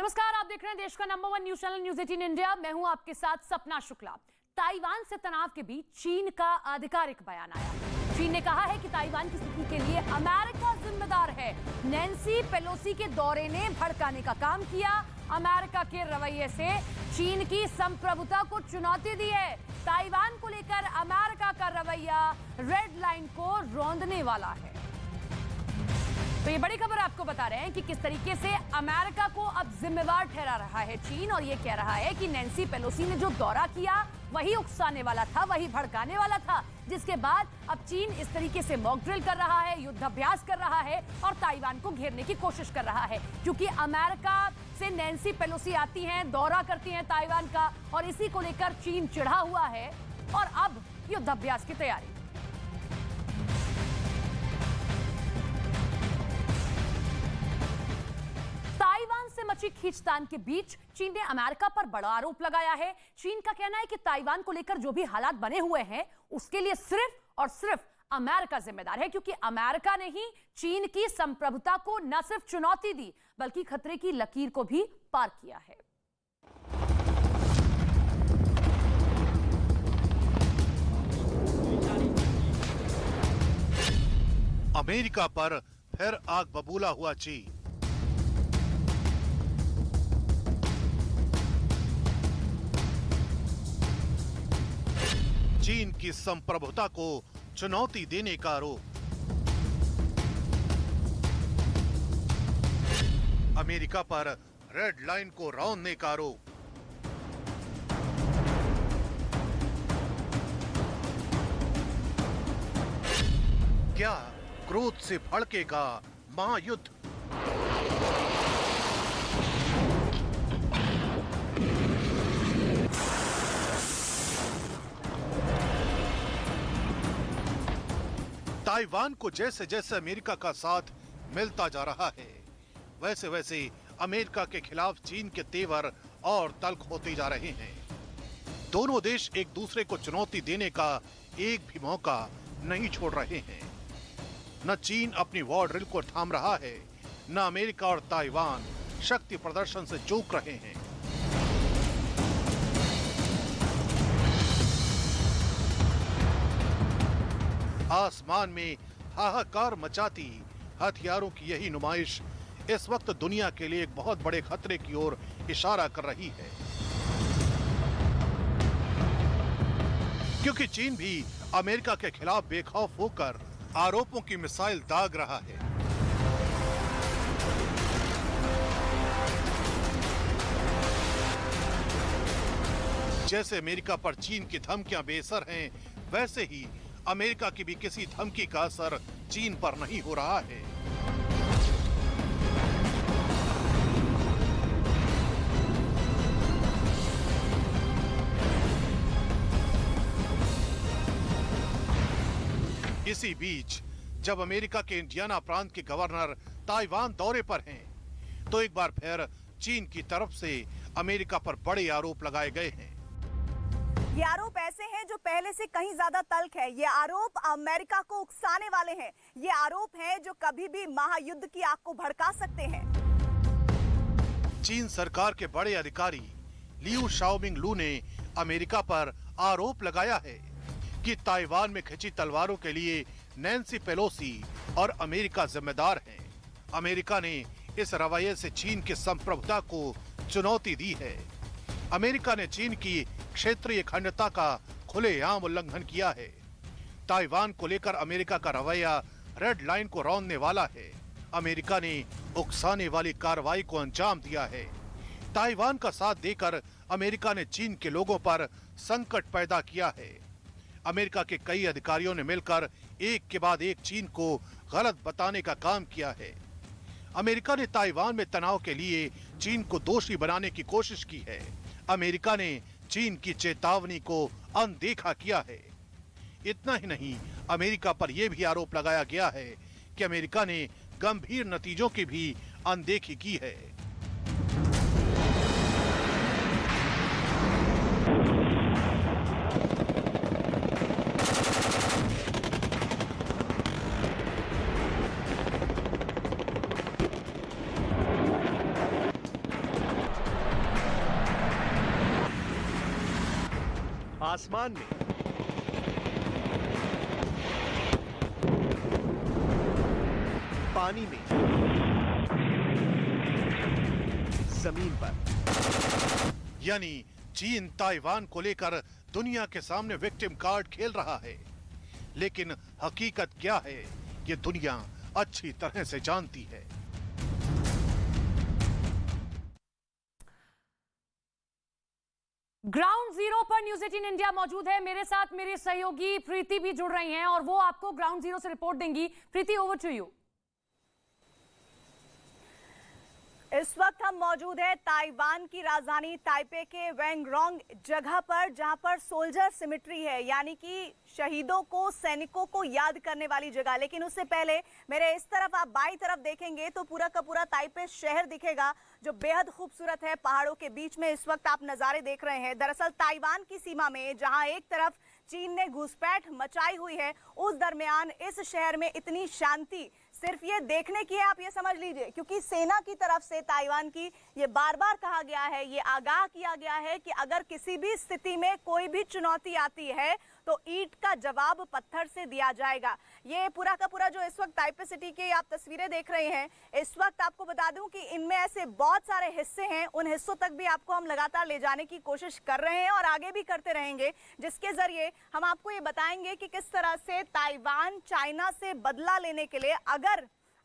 नमस्कार, आप देख रहे हैं देश का number 1 news channel news 18 India. मैं हूं आपके साथ सपना शुक्ला। ताइवान से तनाव के बीच चीन का आधिकारिक बयान आया। चीन ने कहा है कि ताइवान की स्थिति के लिए अमेरिका जिम्मेदार है। नैन्सी पेलोसी के दौरे ने भड़काने का काम किया। अमेरिका के रवैये से चीन की संप्रभुता को चुनौती दी है। ताइवान को लेकर अमेरिका का रवैया रेड लाइन को रौंदने वाला है। तो ये बड़ी खबर आपको बता रहे हैं कि किस तरीके से अमेरिका को अब जिम्मेवार ठहरा रहा है चीन, और ये कह रहा है कि नैन्सी पेलोसी ने जो दौरा किया वही उकसाने वाला था, वही भड़काने वाला था, जिसके बाद अब चीन इस तरीके से मॉक ड्रिल कर रहा है, युद्धाभ्यास कर रहा है और ताइवान को घेरने की कोशिश कर रहा है। क्योंकि अमेरिका से नैन्सी पेलोसी आती हैं, दौरा करती हैं ताइवान का, और इसी को लेकर चीन चिढ़ा हुआ है और अब युद्धाभ्यास की तैयारी। ताइवान से मची खींचतान के बीच चीन ने अमेरिका पर बड़ा आरोप लगाया है। चीन का कहना है कि ताइवान को लेकर जो भी हालात बने हुए हैं उसके लिए सिर्फ और सिर्फ अमेरिका जिम्मेदार है, क्योंकि अमेरिका ने ही चीन की संप्रभुता को न सिर्फ चुनौती दी बल्कि खतरे की लकीर को भी पार किया है। अमेरिका पर फिर आग बबूला हुआ चीन। चीन की संप्रभुता को चुनौती देने का आरोप। अमेरिका पर रेड लाइन को रौंदने का आरोप। क्या क्रोध से भड़केगा महायुद्ध? ताइवान को जैसे जैसे अमेरिका का साथ मिलता जा रहा है, वैसे वैसे अमेरिका के खिलाफ चीन के तेवर और तल्ख होते जा रहे हैं। दोनों देश एक दूसरे को चुनौती देने का एक भी मौका नहीं छोड़ रहे हैं। न चीन अपनी वॉर ड्रिल को थाम रहा है, न अमेरिका और ताइवान शक्ति प्रदर्शन से चूक रहे हैं। आसमान में हाहाकार मचाती हथियारों की यही नुमाइश इस वक्त दुनिया के लिए एक बहुत बड़े खतरे की ओर इशारा कर रही है, क्योंकि चीन भी अमेरिका के खिलाफ बेखौफ होकर आरोपों की मिसाइल दाग रहा है। जैसे अमेरिका पर चीन की धमकियां बेअसर हैं, वैसे ही अमेरिका की भी किसी धमकी का असर चीन पर नहीं हो रहा है। इसी बीच जब अमेरिका के इंडियाना प्रांत के गवर्नर ताइवान दौरे पर हैं, तो एक बार फिर चीन की तरफ से अमेरिका पर बड़े आरोप लगाए गए हैं। ये आरोप ऐसे हैं जो पहले से कहीं ज्यादा तल्ख है। ये आरोप अमेरिका को उकसाने वाले हैं। ये आरोप हैं जो कभी भी महायुद्ध की आग को भड़का सकते हैं। चीन सरकार के बड़े अधिकारी लियू शाओमिंग लू ने अमेरिका पर आरोप लगाया है कि ताइवान में खिंची तलवारों के लिए नैन्सी पेलोसी और अमेरिका जिम्मेदार हैं। अमेरिका ने इस रवैये से चीन की संप्रभुता को चुनौती दी है। अमेरिका ने चीन की क्षेत्रीय अखंडता का खुलेआम उल्लंघन किया है। ताइवान को लेकर अमेरिका का रवैया रेड लाइन को रौंदने वाला है। अमेरिका ने उकसाने वाली कार्रवाई को अंजाम दिया है। ताइवान का साथ देकर अमेरिका ने चीन के लोगों पर संकट पैदा किया है। अमेरिका के कई अधिकारियों ने मिलकर एक के बाद एक चीन को गलत बताने का काम किया है। अमेरिका ने ताइवान में तनाव के लिए चीन को दोषी बनाने की कोशिश की है। अमेरिका ने चीन की चेतावनी को अनदेखा किया है। इतना ही नहीं, अमेरिका पर यह भी आरोप लगाया गया है कि अमेरिका ने गंभीर नतीजों की भी अनदेखी की है। आसमान में, पानी में, जमीन पर। यानी चीन ताइवान को लेकर दुनिया के सामने विक्टिम कार्ड खेल रहा है, लेकिन हकीकत क्या है ये दुनिया अच्छी तरह से जानती है। ग्राउंड जीरो पर न्यूज 18 इंडिया मौजूद है। मेरे साथ मेरे सहयोगी प्रीति भी जुड़ रही हैं और वो आपको ग्राउंड जीरो से रिपोर्ट देंगी। प्रीति, ओवर टू यू। इस वक्त हम मौजूद है ताइवान की राजधानी ताइपे के वेंगरोंग जगह पर, जहां पर सोल्जर सिमेट्री है, यानी कि शहीदों को, सैनिकों को याद करने वाली जगह। लेकिन उससे पहले मेरे इस तरफ आप बाई तरफ देखेंगे तो पूरा का पूरा ताइपे शहर दिखेगा, जो बेहद खूबसूरत है। पहाड़ों के बीच में इस वक्त आप नजारे देख रहे हैं। दरअसल ताइवान की सीमा में जहां एक तरफ चीन ने घुसपैठ मचाई हुई है, उस दरमियान इस शहर में इतनी शांति सिर्फ ये देखने की है, आप ये समझ लीजिए, क्योंकि सेना की तरफ से ताइवान की ये बार बार कहा गया है, ये आगाह किया गया है कि अगर किसी भी स्थिति में कोई भी चुनौती आती है तो ईंट का जवाब पत्थर से दिया जाएगा। ये पूरा का पूरा जो इस वक्त ताइपे सिटी की आप तस्वीरें देख रहे हैं, इस वक्त आपको बता दूं कि इनमें ऐसे बहुत सारे हिस्से हैं, उन हिस्सों तक भी आपको हम लगातार ले जाने की कोशिश कर रहे हैं और आगे भी करते रहेंगे, जिसके जरिए हम आपको ये बताएंगे कि किस तरह से ताइवान चाइना से बदला लेने के लिए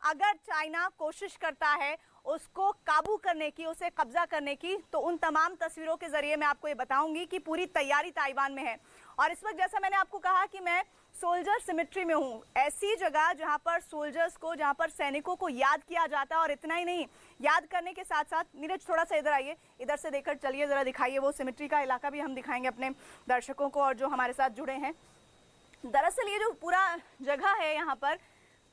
अगर चाइना कोशिश करता है उसको काबू करने की, उसे कब्जा करने की, तो उन तमाम तस्वीरों के जरिए मैं आपको ये बताऊंगी कि पूरी तैयारी ताइवान में है। और इस वक्त जैसा मैंने आपको कहा कि मैं सोल्जर सिमेट्री में हूँ, ऐसी जगह जहां पर सोल्जर्स को, जहां पर सैनिकों को याद किया जाता है। और इतना ही नहीं, याद करने के साथ साथ, नीरज थोड़ा सा इधर आइए, इधर से देखकर चलिए, जरा दिखाइए वो सिमेट्री का इलाका भी हम दिखाएंगे अपने दर्शकों को और जो हमारे साथ जुड़े हैं। दरअसल ये जो पूरा जगह है, यहाँ पर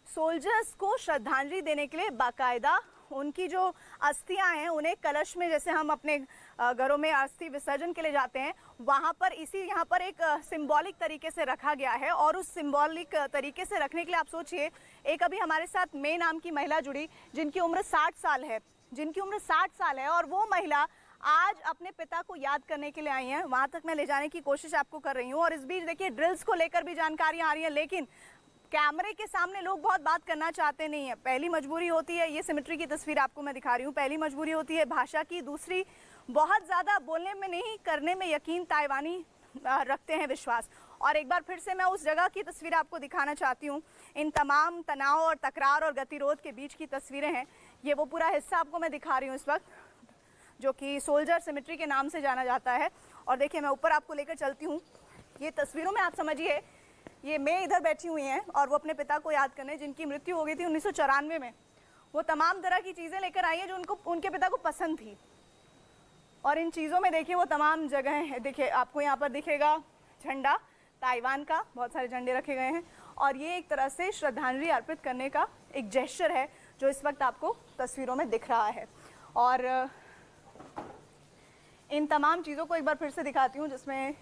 सोल्जर्स को श्रद्धांजलि देने के लिए बाकायदा उनकी जो अस्थियां हैं उन्हें कलश में, जैसे हम अपने घरों में अस्थि विसर्जन के लिए जाते हैं, वहां पर यहाँ पर एक सिंबॉलिक तरीके से रखा गया है। और उस सिंबॉलिक तरीके से रखने के लिए आप सोचिए, एक अभी हमारे साथ मे नाम की महिला जुड़ी जिनकी उम्र 60 साल है, और वो महिला आज अपने पिता को याद करने के लिए आई हैं। वहां तक मैं ले जाने की कोशिश आपको कर रही हूँ। और इस बीच देखिए, ड्रिल्स को लेकर भी जानकारियां आ रही हैं, लेकिन कैमरे के सामने लोग बहुत बात करना चाहते नहीं है। पहली मजबूरी होती है, ये सिमेट्री की तस्वीर आपको मैं दिखा रही हूँ, पहली मजबूरी होती है भाषा की, दूसरी बहुत ज्यादा बोलने में नहीं, करने में यकीन ताइवानी रखते हैं, विश्वास। और एक बार फिर से मैं उस जगह की तस्वीर आपको दिखाना चाहती हूँ। इन तमाम तनाव और तकरार और गतिरोध के बीच की तस्वीरें हैं। ये वो पूरा हिस्सा आपको मैं दिखा रही हूँ इस वक्त, जो कि सोल्जर सिमेट्री के नाम से जाना जाता है। और देखिए, मैं ऊपर आपको लेकर चलती हूँ। ये तस्वीरों में आप समझिए, ये मैं इधर बैठी हुई हैं और वो अपने पिता को याद करने, जिनकी मृत्यु हो गई थी 1994 में। वो तमाम तरह की चीज़ें लेकर आई हैं जो उनके पिता को पसंद थी। और इन चीज़ों में देखिए वो तमाम जगह हैं। देखिए, आपको यहाँ पर दिखेगा झंडा ताइवान का, बहुत सारे झंडे रखे गए हैं। और ये एक तरह से श्रद्धांजलि अर्पित करने का एक जेस्चर है जो इस वक्त आपको तस्वीरों में दिख रहा है। और इन तमाम चीज़ों को एक बार फिर से दिखाती हूँ, जिसमें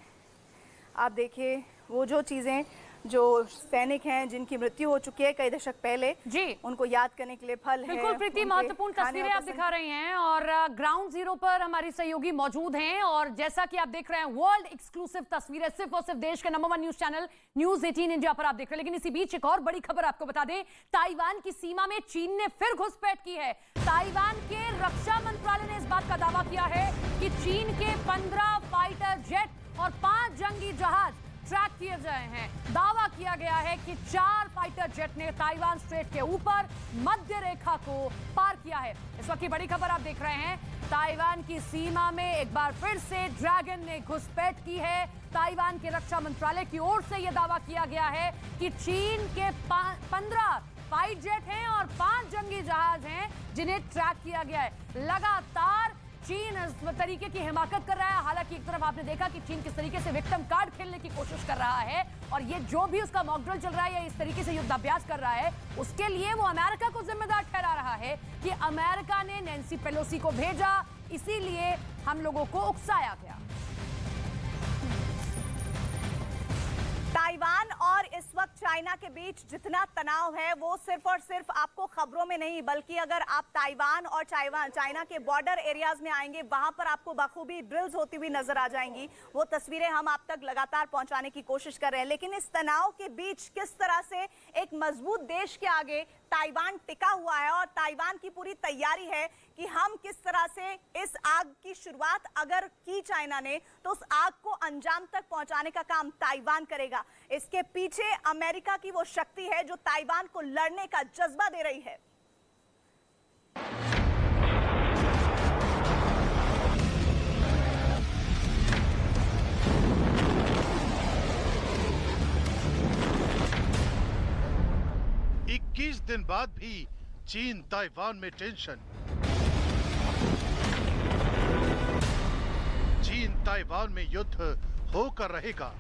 आप देखिए वो जो चीज़ें, जो सैनिक हैं जिनकी मृत्यु हो चुकी है कई दशक पहले, जी, उनको याद करने के लिए फल है। बिल्कुल प्रीति, महत्वपूर्ण तस्वीरें आप दिखा रही हैं और ग्राउंड जीरो पर हमारी सहयोगी मौजूद हैं। और जैसा कि आप देख रहे हैं, वर्ल्ड एक्सक्लूसिव तस्वीरें सिर्फ और सिर्फ देश के number 1 news channel news 18 India पर आप देख रहे हैं। लेकिन इसी बीच एक और बड़ी खबर आपको बता दें, ताइवान की सीमा में चीन ने फिर घुसपैठ की है। ताइवान के रक्षा मंत्रालय ने इस बात का दावा किया है कि चीन के 15 फाइटर जेट और 5 जंगी जहाज ट्रैक किए गए हैं। दावा किया गया है कि 4 फाइटर जेट ने ताइवान स्ट्रेट के ऊपर मध्य रेखा को पार किया है। इस वक्त की बड़ी खबर आप देख रहे हैं, ताइवान की सीमा में एक बार फिर से ड्रैगन ने घुसपैठ की है। ताइवान के रक्षा मंत्रालय की ओर से यह दावा किया गया है कि चीन के 15 फाइट जेट हैं और 5 जंगी जहाज हैं जिन्हें ट्रैक किया गया है। लगातार चीन इस तरीके की हिमाकत कर रहा है। हालांकि एक तरफ आपने देखा कि चीन किस तरीके से विक्टिम कार्ड खेलने की कोशिश कर रहा है, और ये जो भी उसका मॉक ड्रिल चल रहा है या इस तरीके से युद्धाभ्यास कर रहा है, उसके लिए वो अमेरिका को जिम्मेदार ठहरा रहा है कि अमेरिका ने नैन्सी पेलोसी को भेजा, इसीलिए हम लोगों को उकसाया गया। ताइवान और इस वक्त चाइना के बीच जितना तनाव है वो सिर्फ और सिर्फ आपको खबरों में नहीं, बल्कि अगर आप ताइवान और चाइना के बॉर्डर एरियाज में आएंगे, वहां पर आपको बखूबी ड्रिल्स होती हुई नजर आ जाएंगी। वो तस्वीरें हम आप तक लगातार पहुंचाने की कोशिश कर रहे हैं। लेकिन इस तनाव के बीच किस तरह से एक मजबूत देश के आगे ताइवान टिका हुआ है और ताइवान की पूरी तैयारी है कि हम किस तरह से इस आग की शुरुआत अगर की चाइना ने, तो उस आग को अंजाम तक पहुंचाने का काम ताइवान करेगा। इसके पीछे अमेरिका की वो शक्ति है जो ताइवान को लड़ने का जज्बा दे रही है। इक्कीस दिन बाद भी चीन ताइवान में टेंशन। चीन ताइवान में युद्ध होकर रहेगा।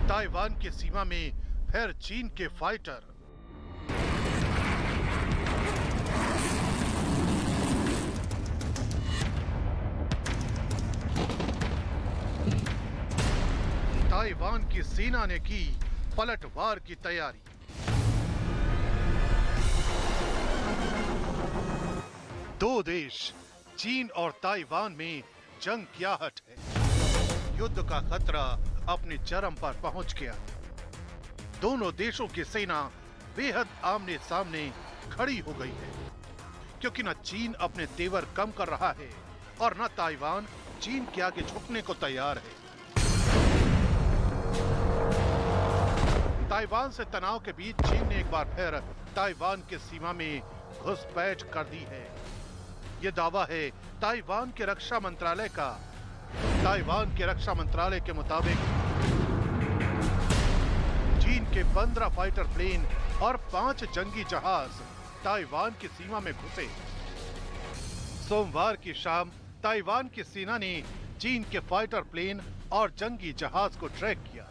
ताइवान की सीमा में फिर चीन के फाइटर। ताइवान की सेना ने की पलटवार की तैयारी। दो देश चीन और ताइवान में जंग की आहट है। युद्ध का खतरा अपने चरम पर पहुंच गया। दोनों देशों की सेना बेहद आमने सामने खड़ी हो गई है, क्योंकि न चीन अपने तेवर कम कर रहा है और न ताइवान चीन के आगे झुकने को तैयार है। ताइवान से तनाव के बीच चीन ने एक बार फिर ताइवान की सीमा में घुसपैठ कर दी है। ये दावा है ताइवान के रक्षा मंत्रालय का। ताइवान के रक्षा मंत्रालय के मुताबिक चीन के 15 फाइटर प्लेन और 5 जंगी जहाज ताइवान की सीमा में घुसे। सोमवार की शाम ताइवान की सेना ने चीन के फाइटर प्लेन और जंगी जहाज को ट्रैक किया।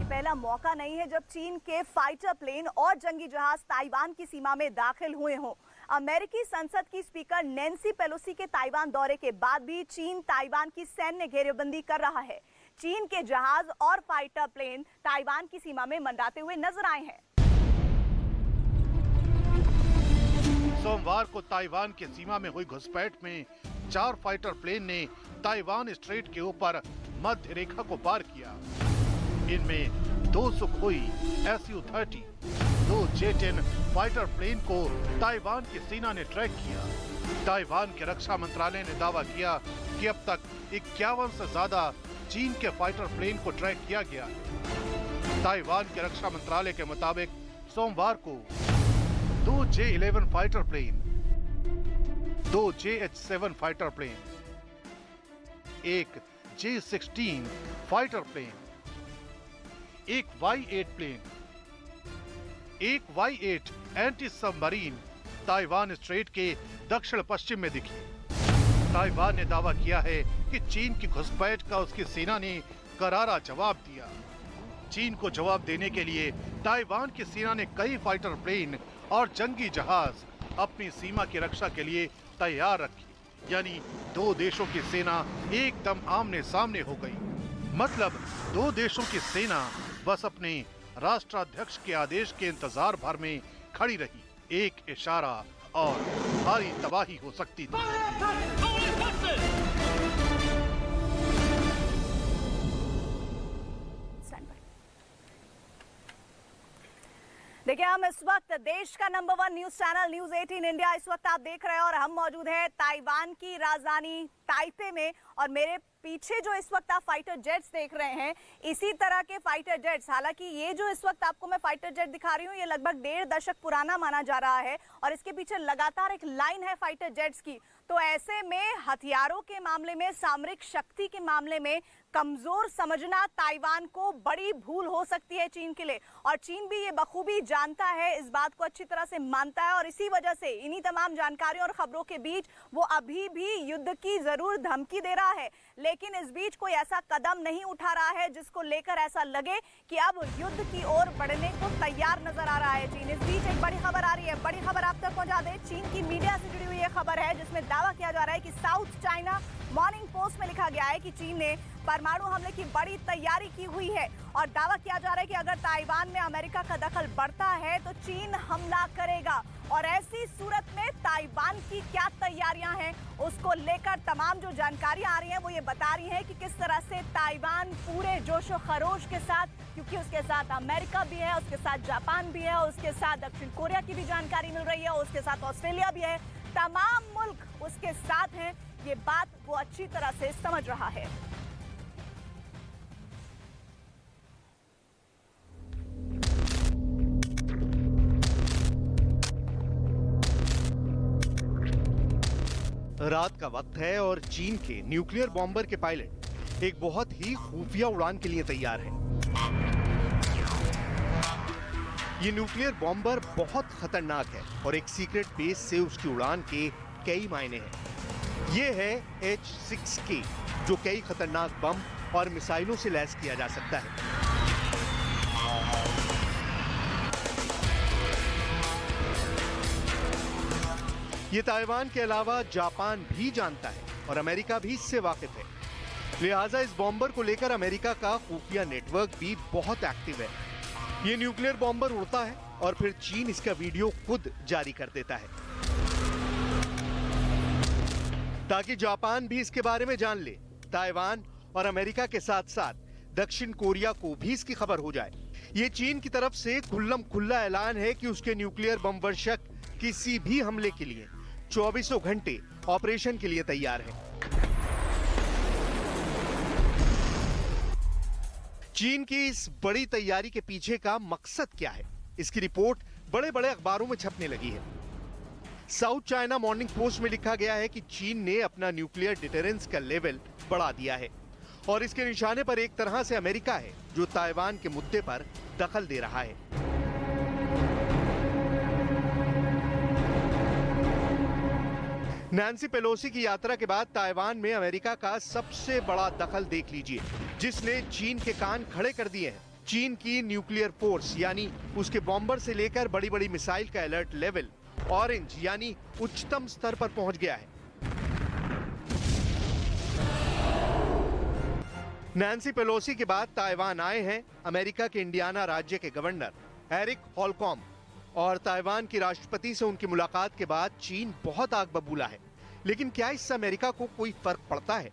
पहला मौका नहीं है जब चीन के फाइटर प्लेन और जंगी जहाज ताइवान की सीमा में दाखिल हुए हों। अमेरिकी संसद की स्पीकर नैन्सी पेलोसी के ताइवान दौरे के बाद भी चीन ताइवान की सैन्य घेरेबंदी कर रहा है। चीन के जहाज और फाइटर प्लेन ताइवान की सीमा में मंडराते हुए नजर आए हैं। सोमवार को ताइवान की सीमा में हुई घुसपैठ में 4 फाइटर प्लेन ने ताइवान स्ट्रेट के ऊपर मध्य रेखा को पार किया। इनमें 2 Sukhoi Su-30, 2 J-10 fighter plane को ताइवान की सेना ने ट्रैक किया। ताइवान के रक्षा मंत्रालय ने दावा किया कि अब तक 51 से ज्यादा चीन के फाइटर प्लेन को ट्रैक किया गया है। ताइवान के रक्षा मंत्रालय के मुताबिक सोमवार को 2 J-11 fighter plane, 2 JH-7 fighter plane, 1 J-16 fighter plane, 1 Y-8 plane, 1 Y-8 anti submarine Taiwan strait के दक्षिण पश्चिम में दिखी। ताइवान ने दावा किया है कि चीन की घुसपैठ का उसकी सेना ने करारा जवाब दिया। चीन को जवाब देने के लिए ताइवान की सेना ने कई फाइटर प्लेन और जंगी जहाज अपनी सीमा की रक्षा के लिए तैयार रखी। यानी दो देशों की सेना एकदम आमने सामने हो गई। मतलब दो देशों की सेना बस अपने राष्ट्राध्यक्ष के आदेश के इंतजार भर में खड़ी रही। एक इशारा और भारी तबाही हो सकती थी। देखिए, हम इस वक्त देश का number 1 news channel news 18 India इस वक्त आप देख रहे हैं और हम मौजूद हैं ताइवान की राजधानी ताइपे में। और मेरे पीछे जो इस वक्त आप फाइटर जेट्स देख रहे हैं, इसी तरह के फाइटर जेट्स, हालांकि ये जो इस वक्त आपको मैं फाइटर जेट दिखा रही हूँ, ये लगभग 1.5 दशक पुराना माना जा रहा है और इसके पीछे लगातार एक लाइन है फाइटर जेट्स की। तो ऐसे में हथियारों के मामले में, सामरिक शक्ति के मामले में कमजोर समझना ताइवान को बड़ी भूल हो सकती है चीन के लिए, और चीन भी ये बखूबी जानता है, इस बात को अच्छी तरह से मानता है, और इसी वजह से इन्हीं तमाम जानकारियों और खबरों के बीच वो अभी भी युद्ध की जरूर धमकी दे रहा है, लेकिन इस बीच कोई ऐसा कदम नहीं उठा रहा है जिसको लेकर ऐसा लगे कि अब युद्ध की ओर बढ़ने को तैयार नजर आ रहा है चीन। इस बीच एक बड़ी खबर आ रही है, बड़ी खबर आप तक पहुंचा दें। चीन की मीडिया से जुड़ी हुई ये खबर है जिसमें दावा किया जा रहा है कि साउथ चाइना मॉर्निंग पोस्ट में लिखा गया है कि चीन ने परमाणु हमले की बड़ी तैयारी की हुई है, और दावा किया जा रहा है कि अगर ताइवान में अमेरिका का दखल बढ़ता है तो चीन हमला करेगा, और ऐसी सूरत में ताइवान की क्या तैयारियां हैं उसको लेकर तमाम जो जानकारियां आ रही हैं वो ये बता रही हैं कि किस तरह से ताइवान पूरे जोशो खरोश के साथ, क्योंकि उसके साथ अमेरिका भी है, उसके साथ जापान भी है, उसके साथ दक्षिण कोरिया की भी जानकारी मिल रही है, उसके साथ ऑस्ट्रेलिया भी है, तमाम मुल्क उसके साथ हैं, ये बात वो अच्छी तरह से समझ रहा है। रात का वक्त है और चीन के न्यूक्लियर बॉम्बर के पायलट एक बहुत ही खुफिया उड़ान के लिए तैयार हैं। ये न्यूक्लियर बॉम्बर बहुत खतरनाक है और एक सीक्रेट बेस से उसकी उड़ान के कई मायने हैं। ये है H-6K, जो कई खतरनाक बम और मिसाइलों से लैस किया जा सकता है। ये ताइवान के अलावा जापान भी जानता है और अमेरिका भी इससे वाकिफ है, लिहाजा इस बॉम्बर को लेकर अमेरिका का खुफिया नेटवर्क भी बहुत एक्टिव है। ये न्यूक्लियर बॉम्बर उड़ता है और फिर चीन इसका वीडियो खुद जारी कर देता है ताकि जापान भी इसके बारे में जान ले। ताइवान और अमेरिका के साथ साथ दक्षिण कोरिया को भी इसकी खबर हो जाए। ये चीन की तरफ से खुल्लम खुल्ला ऐलान है कि उसके न्यूक्लियर बम वर्षक किसी भी हमले के लिए 24 घंटे ऑपरेशन के लिए तैयार है। चीन की इस बड़ी तैयारी के पीछे का मकसद क्या है, इसकी रिपोर्ट बड़े बड़े अखबारों में छपने लगी है। साउथ चाइना मॉर्निंग पोस्ट में लिखा गया है कि चीन ने अपना न्यूक्लियर डिटरेंस का लेवल बढ़ा दिया है और इसके निशाने पर एक तरह से अमेरिका है, जो ताइवान के मुद्दे पर दखल दे रहा है। नैन्सी पेलोसी की यात्रा के बाद ताइवान में अमेरिका का सबसे बड़ा दखल देख लीजिए, जिसने चीन के कान खड़े कर दिए हैं। चीन की न्यूक्लियर फोर्स यानी उसके बॉम्बर से लेकर बड़ी बड़ी मिसाइल का अलर्ट लेवल ऑरेंज यानी उच्चतम स्तर पर पहुंच गया है। नैन्सी पेलोसी के बाद ताइवान आए हैं अमेरिका के इंडियाना राज्य के गवर्नर एरिक हॉलकॉम, और ताइवान की राष्ट्रपति से उनकी मुलाकात के बाद चीन बहुत आग बबूला है। लेकिन क्या इससे अमेरिका को कोई फर्क पड़ता है?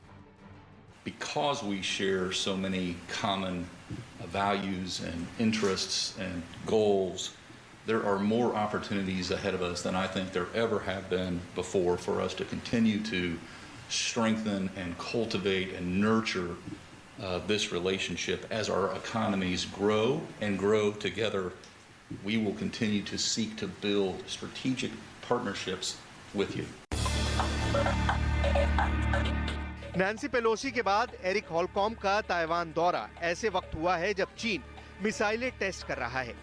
Because we share so many common values and interests and goals, there are more opportunities ahead of us than I think there ever have been before for us to continue to strengthen and cultivate and nurture this relationship. As our economies grow and grow together, we will continue to seek to build strategic partnerships with you. Nancy Pelosi के बाद Eric हॉलकॉम का Taiwan दौरा ऐसे वक्त हुआ है जब चीन मिसाइलें टेस्ट कर रहा है,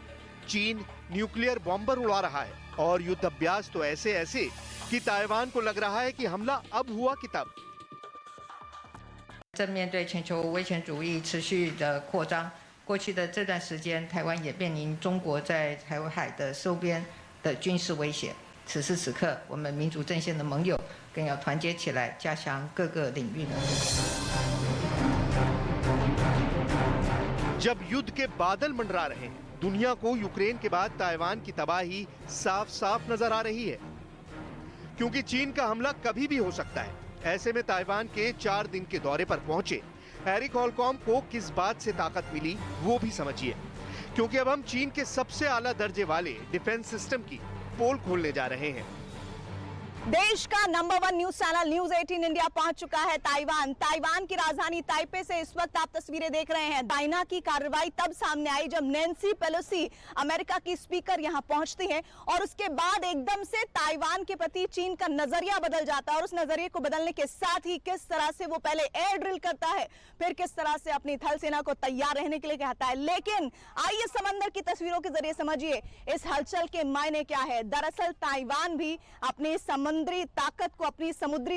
चीन न्यूक्लियर बॉम्बर उड़ा रहा है और युद्ध अभ्यास तो ऐसे ऐसे कि ताइवान को लग रहा है कि हमला अब हुआ कि तब। 正面对全球威权主义持续的扩张，过去的这段时间，台湾也面临中国在台湾海的周边的军事威胁。此时此刻，我们民主阵线的盟友更要团结起来，加强各个领域的。 जब युद्ध के बादल मंडरा रहे हैं, दुनिया को यूक्रेन के बाद ताइवान की तबाही साफ साफ नजर आ रही है, क्योंकि चीन का हमला कभी भी हो सकता है। ऐसे में ताइवान के 4 दिन के दौरे पर पहुंचे एरिक हॉलकॉम को किस बात से ताकत मिली वो भी समझिए, क्योंकि अब हम चीन के सबसे आला दर्जे वाले डिफेंस सिस्टम की पोल खोलने जा रहे हैं। देश का number 1 news channel news 18 India पहुंच चुका है ताइवान की राजधानी ताइपे से इस वक्त आप तस्वीरें देख रहे हैं। चाइना की कार्रवाई तब सामने आई जब नैन्सी पेलोसी अमेरिका की स्पीकर यहां पहुंचती हैं और उसके बाद एकदम से ताइवान के प्रति चीन का नजरिया बदल जाता है और उस नजरिए को बदलने के साथ ही किस तरह से वो पहले एयर ड्रिल करता है, फिर किस तरह से अपनी थल सेना को तैयार रहने के लिए कहता है। लेकिन आइए समंदर की तस्वीरों के जरिए समझिए इस हलचल के मायने क्या है। दरअसल ताइवान भी अपनी समुद्री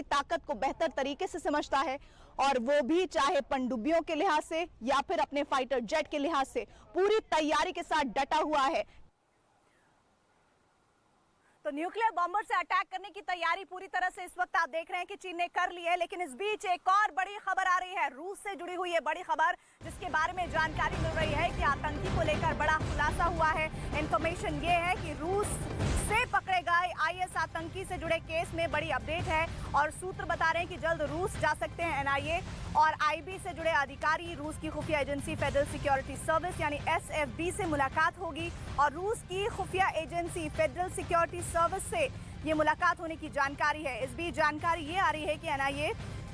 ताकत को बेहतर तरीके से समझता है और वो भी चाहे पनडुब्बियों के लिहाज से या फिर अपने फाइटर जेट के लिहाज से पूरी तैयारी के साथ डटा हुआ है। तो न्यूक्लियर बॉम्बर से अटैक करने की तैयारी पूरी तरह से इस वक्त आप देख रहे हैं कि चीन ने कर ली है। लेकिन इस बीच एक और बड़ी खबर आ रही है, रूस से जुड़ी हुई है बड़ी खबर, जिसके बारे में जानकारी मिल रही है कि आतंकी को लेकर बड़ा खुलासा हुआ है। इंफॉर्मेशन ये है कि रूस से पकड़े गए आईएस आतंकी से जुड़े केस में बड़ी अपडेट है और सूत्र बता रहे हैं कि जल्द रूस जा सकते हैं एनआईए और आईबी से जुड़े अधिकारी। रूस की खुफिया एजेंसी फेडरल सिक्योरिटी सर्विस यानी एसएफबी से मुलाकात होगी और रूस की खुफिया एजेंसी फेडरल सिक्योरिटी सर्विस से ये मुलाकात होने की जानकारी है। इस बीच जानकारी ये आ रही है कि एनआईए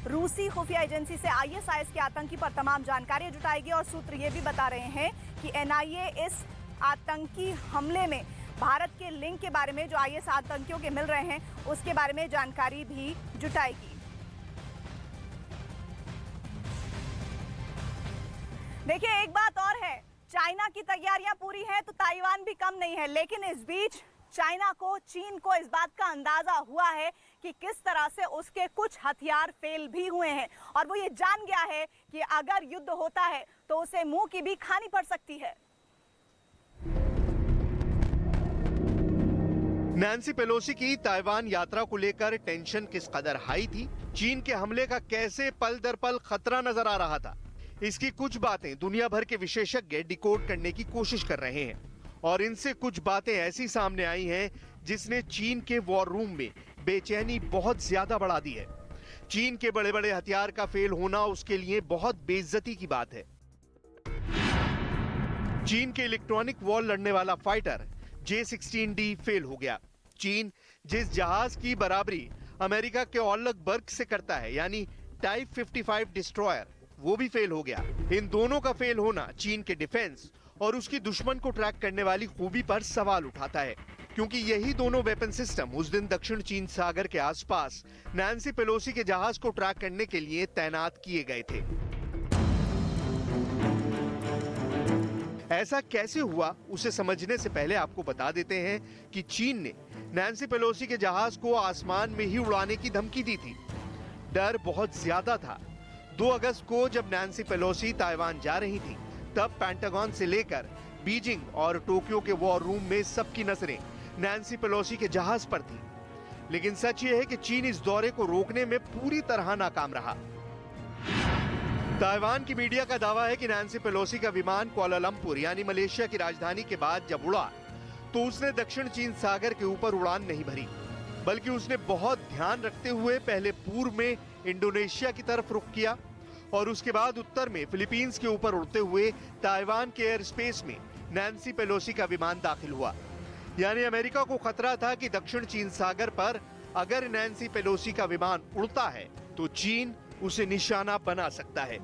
रूसी खुफिया एजेंसी से आईएसआईएस के आतंकी पर तमाम जानकारी जुटाएगी और सूत्र ये भी बता रहे हैं कि एनआईए इस आतंकी हमले में भारत के लिंक के बारे में जो आईएस आतंकियों के मिल रहे हैं उसके बारे में जानकारी भी जुटाएगी। देखिए एक बात और है, चाइना की तैयारियां पूरी हैं तो ताइवान भी कम नहीं है। लेकिन इस बीच चाइना को, चीन को इस बात का अंदाजा हुआ है कि किस तरह से उसके कुछ हथियार फेल भी हुए हैं और वो ये जान गया है कि अगर युद्ध होता है तो उसे मुंह की भी खानी पड़ सकती है। नैन्सी पेलोसी की ताइवान यात्रा को लेकर टेंशन किस कदर हाई थी, चीन के हमले का कैसे पल दर पल खतरा नजर आ रहा था, इसकी कुछ बातें दुनिया भर के विशेषज्ञ डिकोड करने की कोशिश कर रहे हैं और इनसे कुछ बातें ऐसी सामने आई हैं जिसने चीन के वॉर रूम में बेचैनी बहुत ज्यादा बढ़ा दी है। चीन के बड़े बड़े हथियार का फेल होना उसके लिए बहुत बेइज्जती की बात है। चीन के इलेक्ट्रॉनिक वॉर लड़ने वाला फाइटर J-16D फेल हो गया। चीन जिस जहाज की बराबरी अमेरिका के ऑलबर्ग से करता है यानी टाइप 55 डिस्ट्रॉयर, वो भी फेल हो गया। इन दोनों का फेल होना चीन के डिफेंस और उसकी दुश्मन को ट्रैक करने वाली खूबी पर सवाल उठाता है, क्योंकि यही दोनों वेपन सिस्टम उस दिन दक्षिण चीन सागर के आसपास नैन्सी पेलोसी के जहाज को ट्रैक करने के लिए तैनात किए गए थे। ऐसा कैसे हुआ उसे समझने से पहले आपको बता देते हैं कि चीन ने नैन्सी पेलोसी के जहाज को आसमान में ही उड़ाने की धमकी दी थी। डर बहुत ज्यादा था। 2 अगस्त को जब नैन्सी पेलोसी ताइवान जा रही थी तब पेंटागन से लेकर बीजिंग और टोक्यो के वॉर रूम में सबकी नजरें नैन्सी पेलोसी के जहाज पर थी। लेकिन सच ये है कि चीन इस दौरे को रोकने में पूरी तरह नाकाम रहा। ताइवान की मीडिया का दावा है कि नैन्सी पेलोसी का विमान कुआलालंपुर यानी मलेशिया की राजधानी के बाद जब उड़ा तो उसने दक्षिण चीन सागर के ऊपर उड़ान नहीं भरी, बल्कि उसने बहुत ध्यान रखते हुए पहले पूर्व में इंडोनेशिया की तरफ रुख किया और उसके बाद उत्तर में फिलीपींस के ऊपर उड़ते हुए ताइवान के एयर स्पेस में नैन्सी पेलोसी का विमान दाखिल हुआ। यानी अमेरिका को खतरा था कि दक्षिण चीन सागर पर अगर नैन्सी पेलोसी का विमान उड़ता है तो चीन उसे निशाना बना सकता है।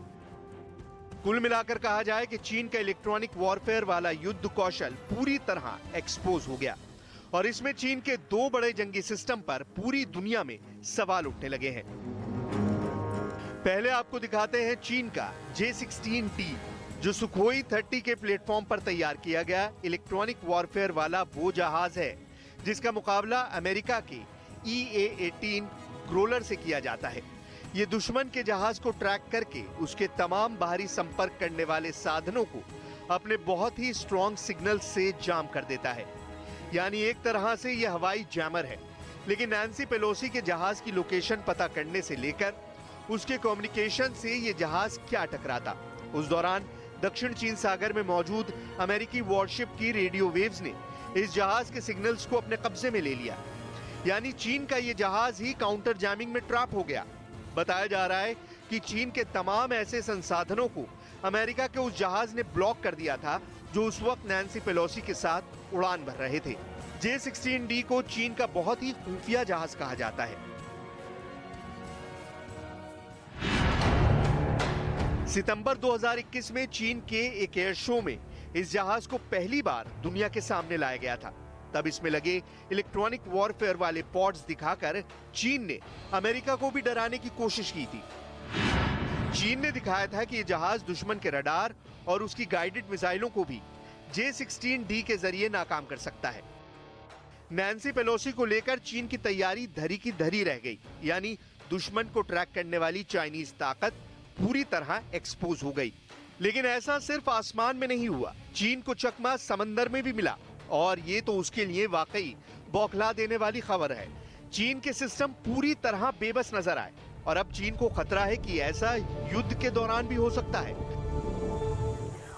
कुल मिलाकर कहा जाए कि चीन का इलेक्ट्रॉनिक वॉरफेयर वाला युद्ध कौशल पूरी तरह एक्सपोज हो गया और इसमें चीन के 2 बड़े जंगी सिस्टम पर पूरी दुनिया में सवाल उठने लगे हैं। पहले आपको दिखाते हैं चीन का J-16D, जो सुखोई 30 के प्लेटफॉर्म पर तैयार किया गया इलेक्ट्रॉनिक वॉरफेयर वाला वो जहाज है जिसका मुकाबला अमेरिका के EA-18 ग्रोलर से किया जाता है। ये दुश्मन के जहाज को ट्रैक करके उसके तमाम बाहरी संपर्क करने वाले साधनों को अपने बहुत ही स्ट्रॉन्ग सिग्नल से जाम कर देता है। यानी एक तरह से यह हवाई जैमर है। लेकिन नैन्सी पेलोसी के जहाज की लोकेशन पता करने से लेकर उसके कम्युनिकेशन से ये जहाज क्या टकराता, उस दौरान दक्षिण चीन सागर में मौजूद अमेरिकी वॉरशिप की रेडियो वेव्स ने इस जहाज के सिग्नल्स को अपने कब्जे में ले लिया। यानी चीन का ये जहाज ही काउंटर जैमिंग में ट्रैप हो गया। बताया जा रहा है कि चीन के तमाम ऐसे संसाधनों को अमेरिका के उस जहाज ने ब्लॉक कर दिया था जो उस वक्त नैन्सी पेलोसी के साथ उड़ान भर रहे थे। J-16D को चीन का बहुत ही खुफिया जहाज कहा जाता है। सितंबर 2021 में चीन के एक एयर शो में इस जहाज को पहली बार दुनिया के सामने लाया गया था। तब इसमें लगे इलेक्ट्रॉनिक वॉरफेयर वाले पॉड्स दिखाकर चीन ने अमेरिका को भी डराने की कोशिश की थी। चीन ने दिखाया था कि यह जहाज दुश्मन के रडार और उसकी गाइडेड मिसाइलों को भी J-16D के जरिए नाकाम कर सकता है। नैन्सी पेलोसी को लेकर चीन की तैयारी धरी की धरी रह गई, यानी दुश्मन को ट्रैक करने वाली चाइनीज ताकत पूरी तरह एक्सपोज हो गई। लेकिन ऐसा सिर्फ आसमान में नहीं हुआ, चीन को चकमा समंदर में भी मिला, और ये तो उसके लिए वाकई बौखला देने वाली खबर है। चीन के सिस्टम पूरी तरह बेबस नजर आए और अब चीन को खतरा है कि ऐसा युद्ध के दौरान भी हो सकता है।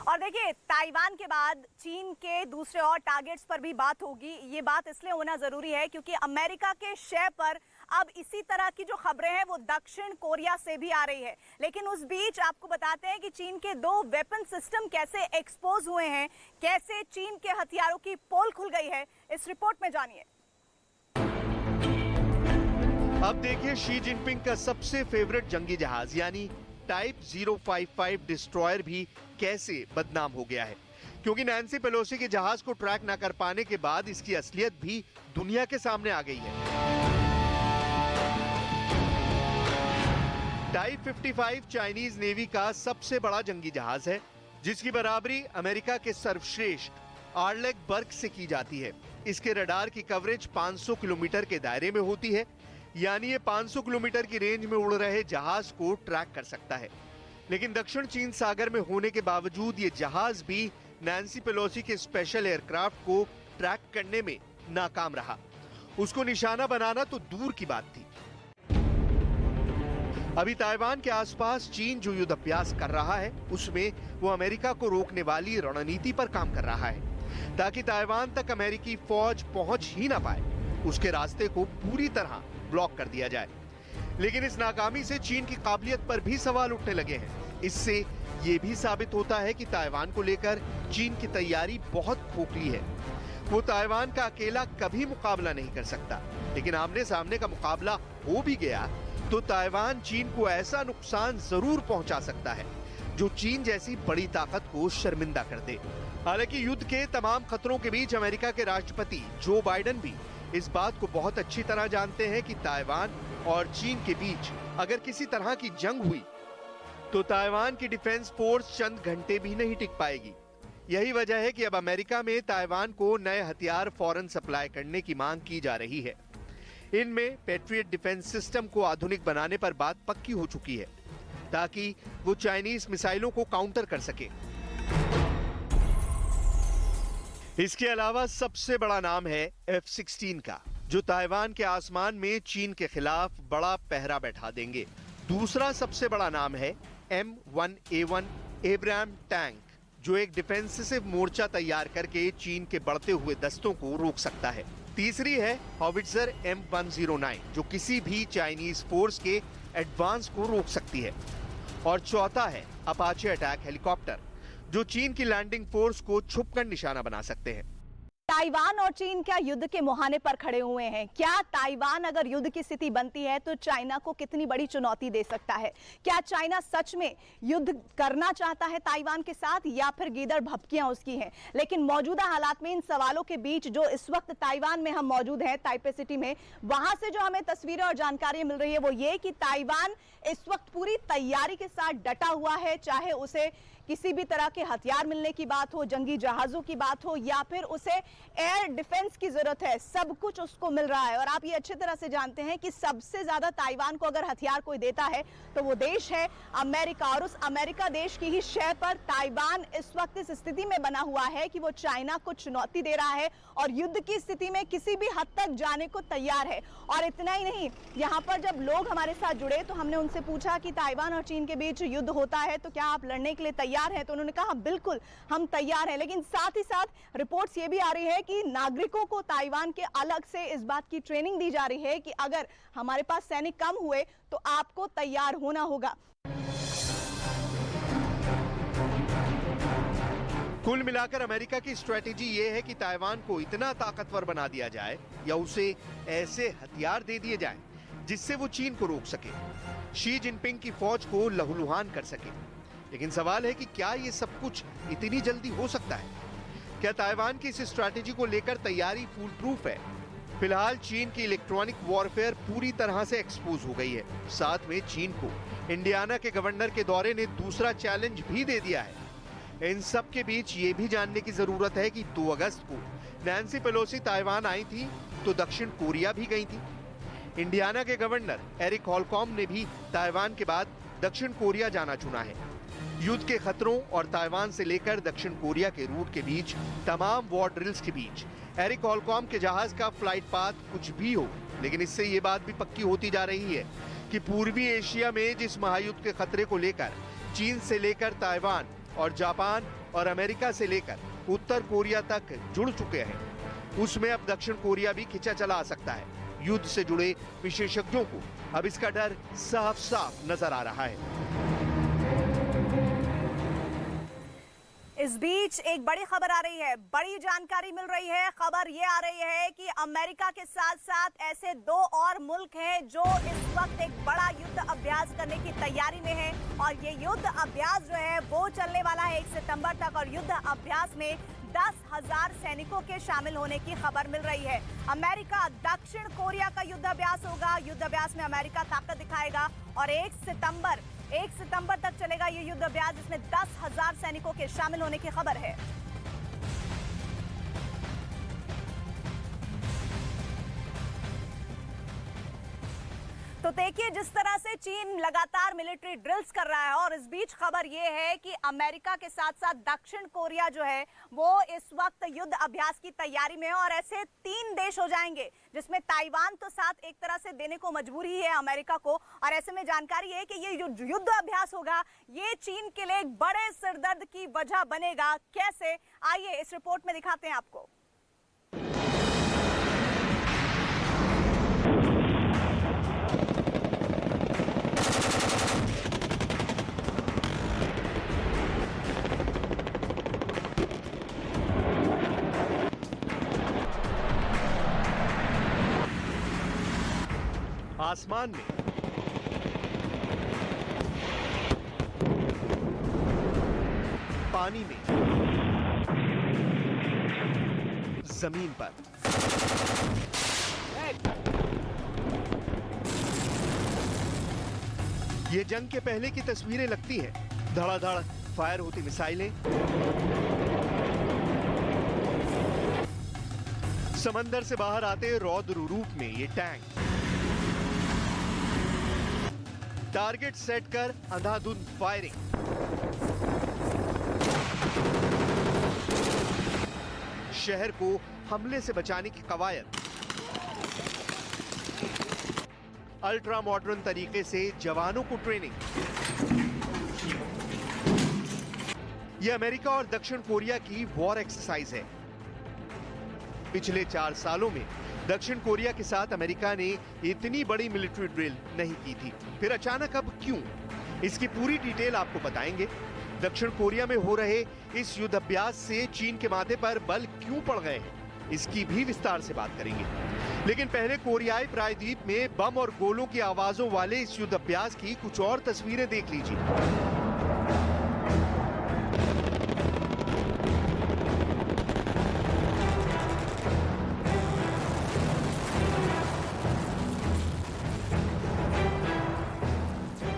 और देखिए, ताइवान के बाद चीन के दूसरे और टारगेट्स पर भी बात होगी। ये बात इसलिए होना जरूरी है क्योंकि अमेरिका के शय पर अब इसी तरह की जो खबरें हैं वो दक्षिण कोरिया से भी आ रही है। लेकिन उस बीच आपको बताते हैं कि चीन के 2 वेपन सिस्टम कैसे एक्सपोज हुए हैं, कैसे चीन के हथियारों की पोल खुल गई है, इस रिपोर्ट में जानिए। अब देखिए शी जिनपिंग का सबसे फेवरेट जंगी जहाज यानी टाइप 055 डिस्ट्रॉयर भी कैसे बदनाम हो गया है, क्योंकि नैन्सी पेलोसी के जहाज को ट्रैक न कर पाने के बाद इसकी असलियत भी दुनिया के सामने आ गई है। टाइप 55 चाइनीज नेवी का सबसे बड़ा जंगी जहाज है, जिसकी बराबरी अमेरिका के सर्वश्रेष्ठ आर्लेग बर्ग से की जाती है। इसके रडार की कवरेज 500 किलोमीटर के दायरे में होती है, यानी ये 500 किलोमीटर की रेंज में उड़ रहे जहाज को ट्रैक कर सकता है। लेकिन दक्षिण चीन सागर में होने के बावजूद ये जहाज भी नैन्सी पेलोसी के स्पेशल एयरक्राफ्ट को ट्रैक करने में नाकाम रहा। उसको निशाना बनाना तो दूर की बात थी। अभी ताइवान के आसपास चीन जो युद्ध अभ्यास कर रहा है उसमें वो अमेरिका को रोकने वाली रणनीति पर काम कर रहा है, ताकि ताइवान तक अमेरिकी फौज पहुंच ही ना पाए, उसके रास्ते को पूरी तरह ब्लॉक कर दिया जाए। लेकिन इस नाकामी से चीन की काबिलियत पर भी सवाल उठने लगे हैं। इससे ये भी साबित होता है कि ताइवान को लेकर चीन की तैयारी बहुत खोखली है। वो ताइवान का अकेला कभी मुकाबला नहीं कर सकता, लेकिन आमने सामने का मुकाबला हो भी गया तो ताइवान चीन को ऐसा नुकसान जरूर पहुंचा सकता है जो चीन जैसी बड़ी ताकत को शर्मिंदा कर दे। हालांकि युद्ध के तमाम खतरों के बीच अमेरिका के राष्ट्रपति जो बाइडेन भी इस बात को बहुत अच्छी तरह जानते हैं कि ताइवान और चीन के बीच अगर किसी तरह की जंग हुई तो ताइवान की डिफेंस फोर्स चंद घंटे भी नहीं टिक पाएगी। यही वजह है कि अब अमेरिका में ताइवान को नए हथियार फौरन सप्लाई करने की मांग की जा रही है। इनमें पैट्रियट डिफेंस सिस्टम को आधुनिक बनाने पर बात पक्की हो चुकी है, ताकि वो चाइनीज मिसाइलों को काउंटर कर सके। इसके अलावा सबसे बड़ा नाम है F-16 का, जो ताइवान के आसमान में चीन के खिलाफ बड़ा पहरा बैठा देंगे। दूसरा सबसे बड़ा नाम है M1A1 एब्राम टैंक, जो एक डिफेंसिव मोर्चा तैयार करके चीन के बढ़ते हुए दस्तों को रोक सकता है। तीसरी है हॉविट्जर M109, जो किसी भी चाइनीज फोर्स के एडवांस को रोक सकती है। और चौथा है अपाचे अटैक हेलीकॉप्टर, जो चीन की लैंडिंग फोर्स को छुपकर निशाना बना सकते हैं। ताइवान और चीन क्या युद्ध के मुहाने पर खड़े हुए हैं? क्या ताइवान अगर युद्ध की स्थिति बनती है तो चाइना को कितनी बड़ी चुनौती दे सकता है? क्या चाइना सच में युद्ध करना चाहता है ताइवान के साथ, या फिर गीदड़ भभकियां उसकी हैं? लेकिन मौजूदा हालात में इन सवालों के बीच जो इस वक्त ताइवान में हम मौजूद हैं, ताइपे सिटी में, वहां से जो हमें तस्वीरें और जानकारी मिल रही है वो ये कि ताइवान इस वक्त पूरी तैयारी के साथ डटा हुआ है, चाहे उसे किसी भी तरह के हथियार मिलने की बात हो, जंगी जहाजों की बात हो, या फिर उसे एयर डिफेंस की जरूरत है, सब कुछ उसको मिल रहा है। और आप ये अच्छी तरह से जानते हैं कि सबसे ज्यादा ताइवान को अगर हथियार कोई देता है तो वो देश है अमेरिका, और उस अमेरिका देश की ही शय पर ताइवान इस वक्त इस स्थिति में बना हुआ है कि वो चाइना को चुनौती दे रहा है और युद्ध की स्थिति में किसी भी हद तक जाने को तैयार है। और इतना ही नहीं, यहाँ पर जब लोग हमारे साथ जुड़े तो हमने उनसे पूछा कि ताइवान और चीन के बीच युद्ध होता है तो क्या आप लड़ने के लिए तैयार हैं? तो उन्होंने कहा बिल्कुल हम तैयार हैं। लेकिन साथ ही साथ रिपोर्ट्स ये भी आ रही है कि नागरिकों को ताइवान के अलग से इस बात की ट्रेनिंग दी जा रही है कि अगर हमारे पास सैनिक कम हुए तो आपको तैयार होना होगा। कुल मिलाकर अमेरिका की स्ट्रेटेजी ये है कि ताइवान को इतना ताकतवर बना दिया जाए या उसे ऐसे हथियार दे दिए जाएं जिससे वो चीन को रोक सके, शी जिनपिंग की फौज को लहूलुहान कर सके। लेकिन सवाल है कि क्या ये सब कुछ इतनी जल्दी हो सकता है? क्या ताइवान की इस स्ट्रैटेजी को लेकर तैयारी फूल प्रूफ है? फिलहाल चीन की इलेक्ट्रॉनिक वॉरफेयर पूरी तरह से एक्सपोज हो गई है। साथ में चीन को इंडियाना के गवर्नर के दौरे ने दूसरा चैलेंज भी दे दिया है। इन सब के बीच ये भी जानने की जरूरत है कि 2 अगस्त को नैन्सी पेलोसी ताइवान आई थी तो दक्षिण कोरिया भी गई थी। इंडियाना के गवर्नर एरिक हॉलकॉम ने भी ताइवान के बाद दक्षिण कोरिया जाना चुना है। युद्ध के खतरों और ताइवान से लेकर दक्षिण कोरिया के रूट के बीच तमाम वॉर ड्रिल्स के बीच एरिक हॉलकॉम के जहाज का फ्लाइट पाथ कुछ भी हो, लेकिन इससे ये बात भी पक्की होती जा रही है कि पूर्वी एशिया में जिस महायुद्ध के खतरे को लेकर चीन से लेकर ताइवान और जापान और अमेरिका से लेकर उत्तर कोरिया तक जुड़ चुके हैं, उसमें अब दक्षिण कोरिया भी खिंचा चला आ सकता है। युद्ध से जुड़े विशेषज्ञों को अब इसका डर साफ साफ नजर आ रहा है। इस बीच एक बड़ी खबर आ रही है, बड़ी जानकारी मिल रही है। खबर ये आ रही है कि अमेरिका के साथ साथ ऐसे 2 और मुल्क हैं जो इस वक्त एक बड़ा युद्ध अभ्यास करने की तैयारी में हैं और ये युद्ध अभ्यास जो है वो चलने वाला है 1 सितंबर तक और युद्ध अभ्यास में 10,000 सैनिकों के शामिल होने की खबर मिल रही है। अमेरिका दक्षिण कोरिया का युद्ध अभ्यास होगा। युद्ध अभ्यास में अमेरिका ताकत दिखाएगा और 1 सितंबर तक चलेगा ये युद्ध अभ्यास, जिसमें 10,000 सैनिकों के शामिल होने की खबर है। तो देखिए जिस तरह से चीन लगातार मिलिट्री ड्रिल्स कर रहा है और इस बीच खबर यह है कि अमेरिका के साथ साथ दक्षिण कोरिया जो है वो इस वक्त युद्ध अभ्यास की तैयारी में है और ऐसे 3 देश हो जाएंगे जिसमें ताइवान तो साथ एक तरह से देने को मजबूरी है अमेरिका को। और ऐसे में जानकारी है कि ये युद्ध अभ्यास होगा, ये चीन के लिए एक बड़े सिरदर्द की वजह बनेगा। कैसे, आइए इस रिपोर्ट में दिखाते हैं आपको। आसमान में पानी में जमीन पर ये जंग के पहले की तस्वीरें लगती हैं। धड़ाधड़ फायर होती मिसाइलें, समंदर से बाहर आते रौद्र रूप में ये टैंक, टारगेट सेट कर अंधाधुंध फायरिंग, शहर को हमले से बचाने की कवायद, अल्ट्रा मॉडर्न तरीके से जवानों को ट्रेनिंग। यह अमेरिका और दक्षिण कोरिया की वॉर एक्सरसाइज है। पिछले 4 सालों में दक्षिण कोरिया के साथ अमेरिका ने इतनी बड़ी मिलिट्री ड्रिल नहीं की थी। फिर अचानक अब क्यों? इसकी पूरी डिटेल आपको बताएंगे। दक्षिण कोरिया में हो रहे इस युद्ध अभ्यास से चीन के माथे पर बल क्यों पड़ गए हैं, इसकी भी विस्तार से बात करेंगे। लेकिन पहले कोरियाई प्रायद्वीप में बम और गोलों की आवाजों वाले इस युद्ध अभ्यास की कुछ और तस्वीरें देख लीजिए।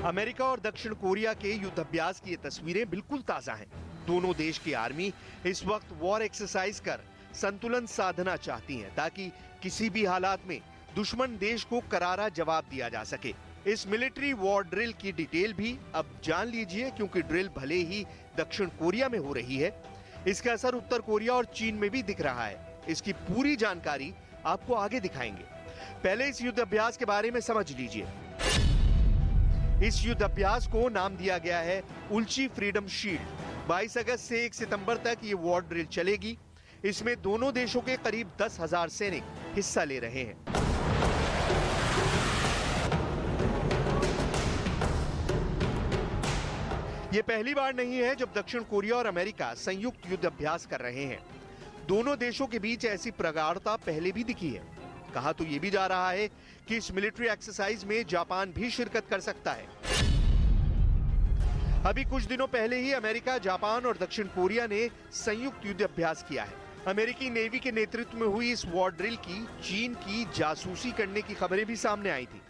अमेरिका और दक्षिण कोरिया के युद्ध अभ्यास की ये तस्वीरें बिल्कुल ताजा हैं। दोनों देश की आर्मी इस वक्त वॉर एक्सरसाइज कर संतुलन साधना चाहती हैं ताकि किसी भी हालात में दुश्मन देश को करारा जवाब दिया जा सके। इस मिलिट्री वॉर ड्रिल की डिटेल भी अब जान लीजिए, क्योंकि ड्रिल भले ही दक्षिण कोरिया में हो रही है, इसका असर उत्तर कोरिया और चीन में भी दिख रहा है। इसकी पूरी जानकारी आपको आगे दिखाएंगे। पहले इस युद्ध अभ्यास के बारे में समझ लीजिए। इस युद्ध अभ्यास को नाम दिया गया है उल्ची फ्रीडम शील्ड। 22 अगस्त से 1 सितंबर तक ये वॉर ड्रिल चलेगी। इसमें दोनों देशों के करीब 10,000 सैनिक हिस्सा ले रहे हैं। ये पहली बार नहीं है जब दक्षिण कोरिया और अमेरिका संयुक्त युद्ध अभ्यास कर रहे हैं। दोनों देशों के बीच ऐसी प्रगाढ़ता पहले भी दिखी है। कहा तो ये भी जा रहा है कि इस मिलिट्री एक्सरसाइज में जापान भी शिरकत कर सकता है। अभी कुछ दिनों पहले ही अमेरिका, जापान और दक्षिण कोरिया ने संयुक्त युद्ध अभ्यास किया है। अमेरिकी नेवी के नेतृत्व में हुई इस वॉर ड्रिल की चीन की जासूसी करने की खबरें भी सामने आई थी।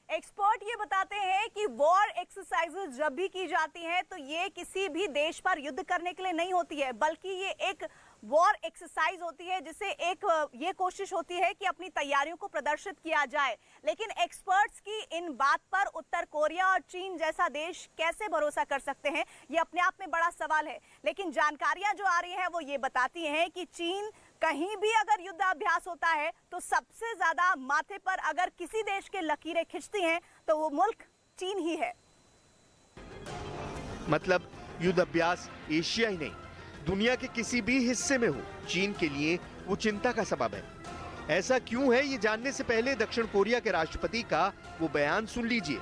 एक्सपर्ट ये बताते हैं कि वॉर एक्सरसाइजेज जब भी की जाती हैं तो ये किसी भी देश पर युद्ध करने के लिए नहीं होती है, बल्कि ये एक वॉर एक्सरसाइज होती है जिसे एक ये कोशिश होती है कि अपनी तैयारियों को प्रदर्शित किया जाए। लेकिन एक्सपर्ट्स की इन बात पर उत्तर कोरिया और चीन जैसा देश कैसे भरोसा कर सकते हैं, ये अपने आप में बड़ा सवाल है। लेकिन जानकारियां जो आ रही हैं वो ये बताती हैं कि चीन कहीं भी अगर युद्धाभ्यास होता है तो सबसे ज्यादा माथे पर अगर किसी देश के लकीरें खिंचती हैं तो वो मुल्क चीन ही है। मतलब युद्ध अभ्यास एशिया ही नहीं, दुनिया के किसी भी हिस्से में हो, चीन के लिए वो चिंता का सबब है। ऐसा क्यों है, ये जानने से पहले दक्षिण कोरिया के राष्ट्रपति का वो बयान सुन लीजिए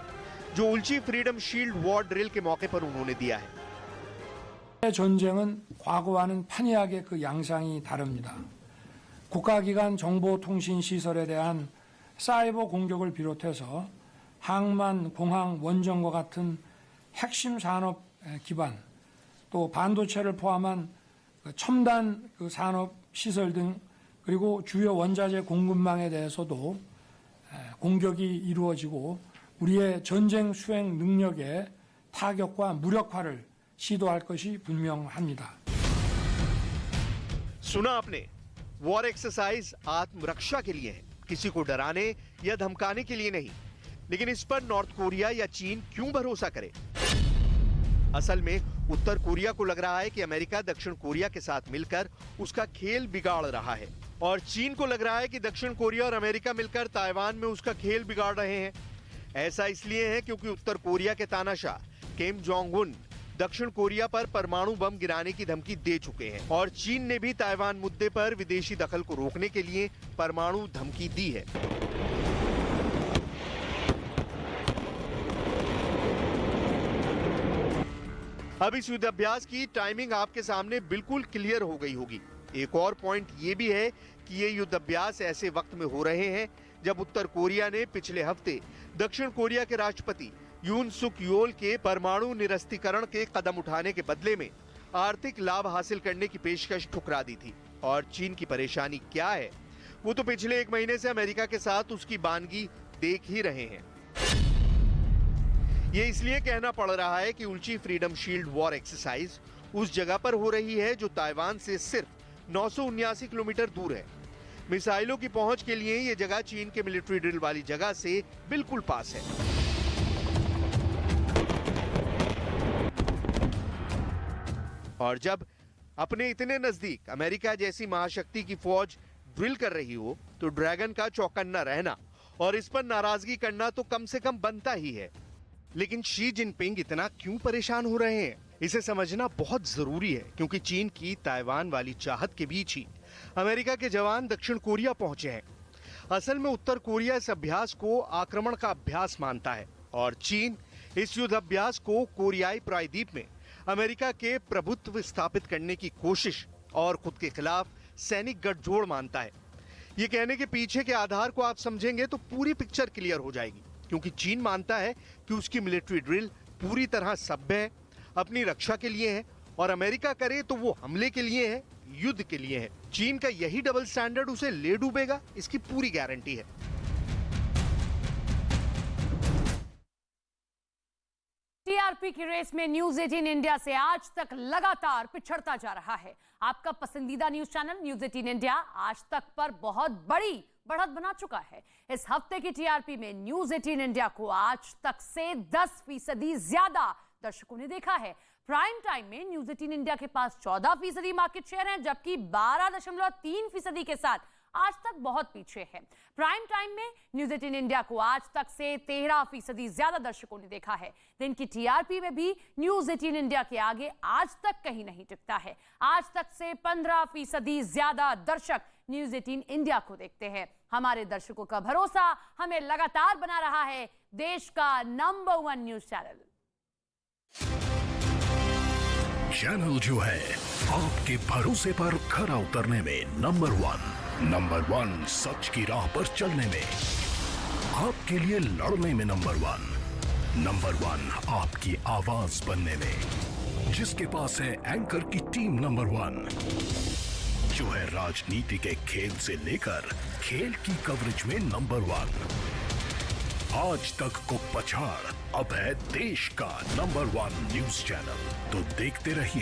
जो उल्ची फ्रीडम शील्ड वॉर ड्रिल के मौके पर उन्होंने दिया है। 전쟁은 과거와는 판이하게 그 양상이 다릅니다. 국가기관 정보통신 시설에 대한 사이버 공격을 비롯해서 항만, 공항, 원전과 같은 핵심 산업 기반, 또 반도체를 포함한 첨단 산업 시설 등 그리고 주요 원자재 공급망에 대해서도 공격이 이루어지고 우리의 전쟁 수행 능력의 타격과 무력화를 시도할 것이 분명합니다. सुना आपने, वॉर एक्सरसाइज आत्मरक्षा के लिए है, किसी को डराने या धमकाने के लिए नहीं। लेकिन इस पर नॉर्थ कोरिया या चीन क्यों भरोसा करे? असल में उत्तर कोरिया को लग रहा है कि अमेरिका दक्षिण कोरिया के साथ मिलकर उसका खेल बिगाड़ रहा है, और चीन को लग रहा है कि दक्षिण कोरिया और अमेरिका मिलकर ताइवान में उसका खेल बिगाड़ रहे हैं। ऐसा इसलिए है क्योंकि उत्तर कोरिया के तानाशाह किम जोंग उन दक्षिण कोरिया पर परमाणु बम गिराने की धमकी दे चुके हैं, और चीन ने भी ताइवान मुद्दे पर विदेशी दखल को रोकने के लिए परमाणु धमकी दी है। अब इस युद्धाभ्यास की टाइमिंग आपके सामने बिल्कुल क्लियर हो गई होगी। एक और पॉइंट ये भी है कि ये युद्धाभ्यास ऐसे वक्त में हो रहे हैं जब उत्तर कोरिया ने पिछले हफ्ते दक्षिण कोरिया के राष्ट्रपति यून सुक योल के परमाणु निरस्तीकरण के कदम उठाने के बदले में आर्थिक लाभ हासिल करने की पेशकश ठुकरा दी थी। और चीन की परेशानी क्या है, वो तो पिछले एक महीने से अमेरिका के साथ उसकी बानगी देख ही रहे हैं। ये इसलिए कहना पड़ रहा है कि उल्ची फ्रीडम शील्ड वॉर एक्सरसाइज उस जगह पर हो रही है जो ताइवान से सिर्फ 979 किलोमीटर दूर है। मिसाइलों की पहुंच के लिए ये जगह चीन के मिलिट्री ड्रिल वाली जगह से बिल्कुल पास है। और जब अपने इतने नजदीक अमेरिका जैसी महाशक्ति की फौज ड्रिल कर रही हो तो ड्रैगन का चौकन्ना रहना और इस पर नाराजगी करना तो कम से कम बनता ही है। लेकिन शी जिनपिंग इतना क्यों परेशान हो रहे हैं, इसे समझना बहुत जरूरी है, क्योंकि चीन की ताइवान वाली चाहत के बीच ही अमेरिका के जवान दक्षिण कोरिया पहुंचे हैं। असल में उत्तर कोरिया इस अभ्यास को आक्रमण का अभ्यास मानता है, और चीन इस युद्ध अभ्यास को कोरियाई प्रायद्वीप में अमेरिका के प्रभुत्व स्थापित करने की कोशिश और खुद के खिलाफ सैनिक गठजोड़ मानता है। ये कहने के पीछे के आधार को आप समझेंगे तो पूरी पिक्चर क्लियर हो जाएगी, क्योंकि चीन मानता है कि उसकी मिलिट्री ड्रिल पूरी तरह सभ्य है, अपनी रक्षा के लिए है, और अमेरिका करे तो वो हमले के लिए है, युद्ध के लिए है। चीन का यही डबल स्टैंडर्ड उसे ले डूबेगा, इसकी पूरी गारंटी है। टीआरपी की रेस में न्यूज 18 इंडिया से आज तक लगातार पिछड़ता जा रहा है। आपका पसंदीदा न्यूज चैनल न्यूज 18 इंडिया आज तक पर बहुत बड़ी बढ़त बना चुका है। इस हफ्ते की टीआरपी में न्यूज 18 इंडिया को आज तक से 10% ज्यादा दर्शकों ने देखा है। प्राइम टाइम में न्यूज 18 इंडिया के पास 14% मार्केट शेयर है, जबकि 12.3% के साथ आज तक बहुत पीछे है। प्राइम टाइम में न्यूज 18 इंडिया को आज तक से 13% ज्यादा दर्शकों ने देखा है। दिन की टीआरपी में भी न्यूज 18 इंडिया के आगे आज तक कहीं नहीं टिकता है। आज तक से 15% ज्यादा दर्शक न्यूज 18 इंडिया को देखते हैं। हमारे दर्शकों का भरोसा हमें लगातार बना रहा है देश का नंबर 1 न्यूज चैनल। चैनल जो है आपके भरोसे पर खरा उतरने में नंबर 1 सच की राह पर चलने में, आपके लिए लड़ने में नंबर 1 आपकी आवाज बनने में, जिसके पास है एंकर की टीम नंबर 1, जो है राजनीति के खेल से लेकर खेल की कवरेज में नंबर 1, आज तक को पछाड़ अब है देश का नंबर 1 न्यूज चैनल। तो देखते रहिए